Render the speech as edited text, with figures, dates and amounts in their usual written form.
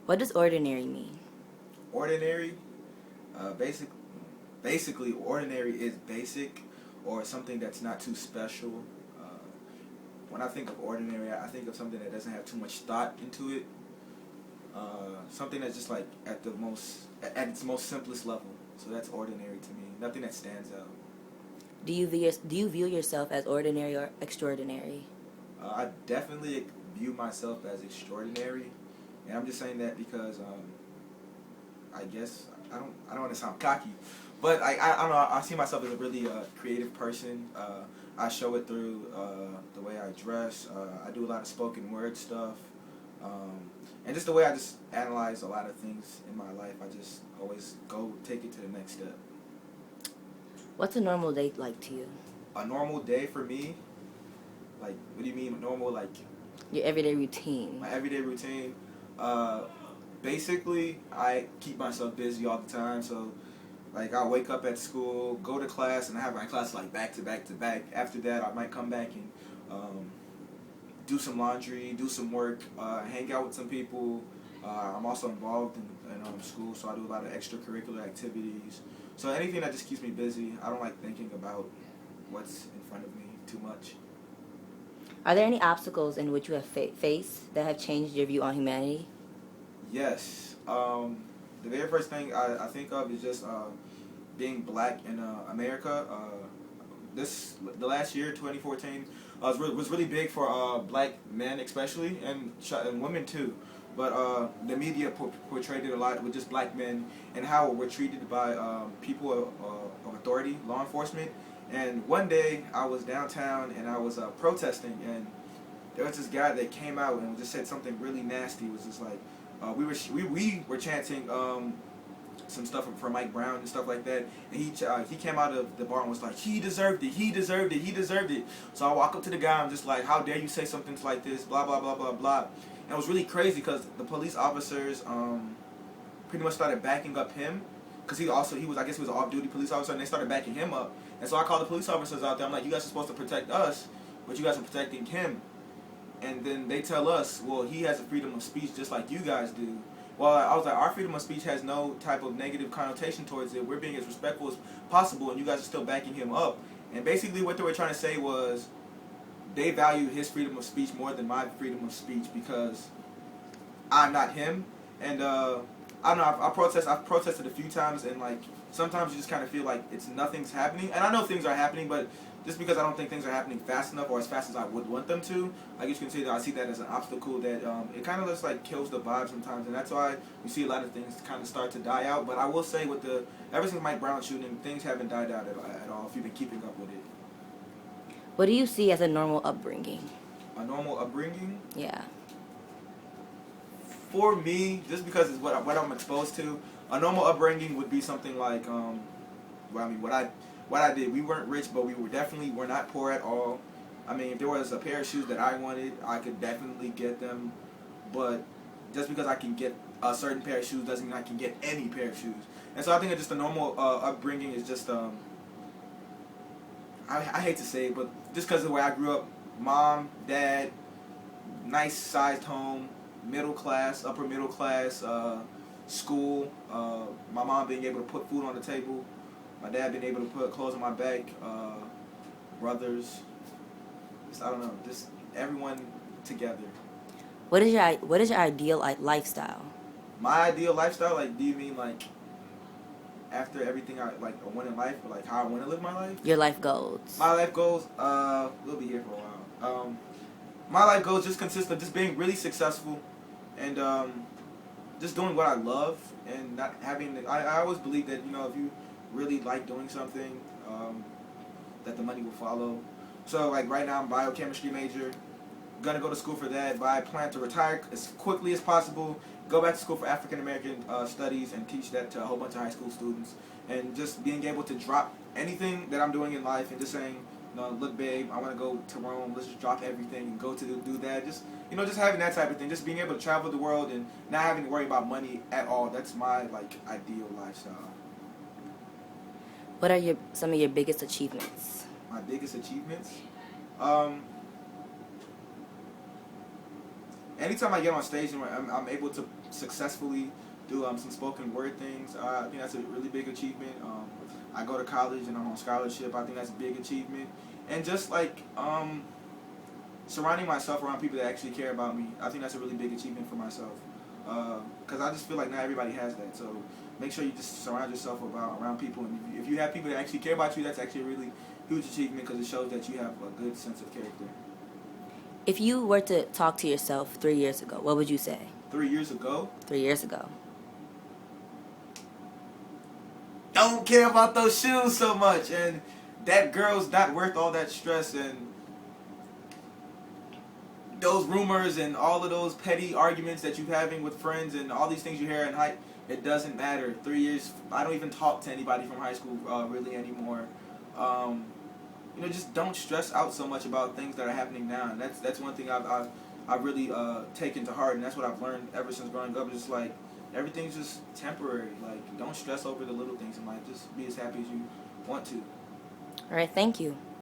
What does ordinary mean? Ordinary, uh, basic, basically, ordinary is basic or something that's not too special. Uh, when I think of ordinary, I think of something that doesn't have too much thought into it. Something that's just like at its most simplest level. So that's ordinary to me. Nothing that stands out. Do you view yourself as ordinary or extraordinary? I definitely view myself as extraordinary, and I'm just saying that because I guess I don't want to sound cocky, but I don't know. I see myself as a really creative person. I show it through the way I dress. I do a lot of spoken word stuff, um, and just the way I just analyze a lot of things in my life. I just always go take it to the next step. What's a normal day like to you? A normal day for me, like what do you mean normal? Like Your everyday routine. my everyday routine. Uh, Basically, I keep myself busy all the time. So, like, I wake up at school, go to class, and I have my class like back to back to back. After that, I might come back and do some laundry, do some work, hang out with some people. I'm also involved in school, so I do a lot of extracurricular activities. So anything that just keeps me busy. I don't like thinking about what's in front of me too much. Are there any obstacles in which you have faced that have changed your view on humanity? Yes. The very first thing I think of is just being black in America. The last year, 2014, was really big for black men especially, and women too. But the media portrayed it a lot with just black men and how we're treated by people of authority, law enforcement. And one day I was downtown and I was protesting, and there was this guy that came out and just said something really nasty. It was just like we were chanting some stuff for Mike Brown and stuff like that, and he came out of the bar and was like, he deserved it, he deserved it, he deserved it. So I walk up to the guy, I'm just like, how dare you say something like this, blah blah blah blah blah. And it was really crazy because the police officers pretty much started backing up him, because he was, I guess he was an off-duty police officer, and they started backing him up. And so I called the police officers out there. I'm like, you guys are supposed to protect us, but you guys are protecting him. And then they tell us, well, he has a freedom of speech just like you guys do. Well, I was like, our freedom of speech has no type of negative connotation towards it. We're being as respectful as possible, and you guys are still backing him up. And basically what they were trying to say was they value his freedom of speech more than my freedom of speech because I'm not him. And I don't know, I've protested a few times, and like sometimes you just kind of feel like nothing's happening. And I know things are happening, but just because I don't think things are happening fast enough or as fast as I would want them to, I guess you can say that I see that as an obstacle that it kind of just like kills the vibe sometimes, and that's why you see a lot of things kind of start to die out. But I will say ever since Mike Brown shooting, things haven't died out at all if you've been keeping up with it. What do you see as a normal upbringing? A normal upbringing? Yeah. For me, just because it's what I'm exposed to, a normal upbringing would be something like, what I did. We weren't rich, but were not poor at all. I mean, if there was a pair of shoes that I wanted, I could definitely get them. But just because I can get a certain pair of shoes doesn't mean I can get any pair of shoes. And so I think that just a normal upbringing is just, I hate to say it, but just because of the way I grew up, mom, dad, nice sized home, middle class, upper middle class, school, my mom being able to put food on the table, my dad being able to put clothes on my back, brothers, I don't know, just everyone together. What is your ideal lifestyle? My ideal lifestyle, like, do you mean like after everything I want in life, or like how I want to live my life? Your life goals. My life goals, we'll be here for a while. My life goals just consist of just being really successful and just doing what I love and not having. I always believe that if you really like doing something, that the money will follow. So like right now I'm a biochemistry major, gonna go to school for that, but I plan to retire as quickly as possible, go back to school for African American studies and teach that to a whole bunch of high school students, and just being able to drop anything that I'm doing in life and just saying, look babe, I want to go to Rome, let's just drop everything and go to do that. Just just having that type of thing, just being able to travel the world and not having to worry about money at all. That's my ideal lifestyle. What are some of your biggest achievements? My biggest achievements? anytime I get on stage and I'm able to successfully do some spoken word things, I think that's a really big achievement. I go to college and I'm on scholarship. I think that's a big achievement. And just like surrounding myself around people that actually care about me, I think that's a really big achievement for myself. Because I just feel like not everybody has that. So make sure you just surround yourself around people. And if you have people that actually care about you, that's actually a really huge achievement because it shows that you have a good sense of character. If you were to talk to yourself 3 years ago, what would you say? 3 years ago? 3 years ago. Don't care about those shoes so much, and that girl's not worth all that stress, and those rumors and all of those petty arguments that you're having with friends and all these things you hear in high, it doesn't matter. 3 years, I don't even talk to anybody from high school really anymore. Just don't stress out so much about things that are happening now. And that's one thing I've really taken to heart, and that's what I've learned ever since growing up. Just like everything's just temporary. Like don't stress over the little things in life. Just be as happy as you want to. All right, thank you.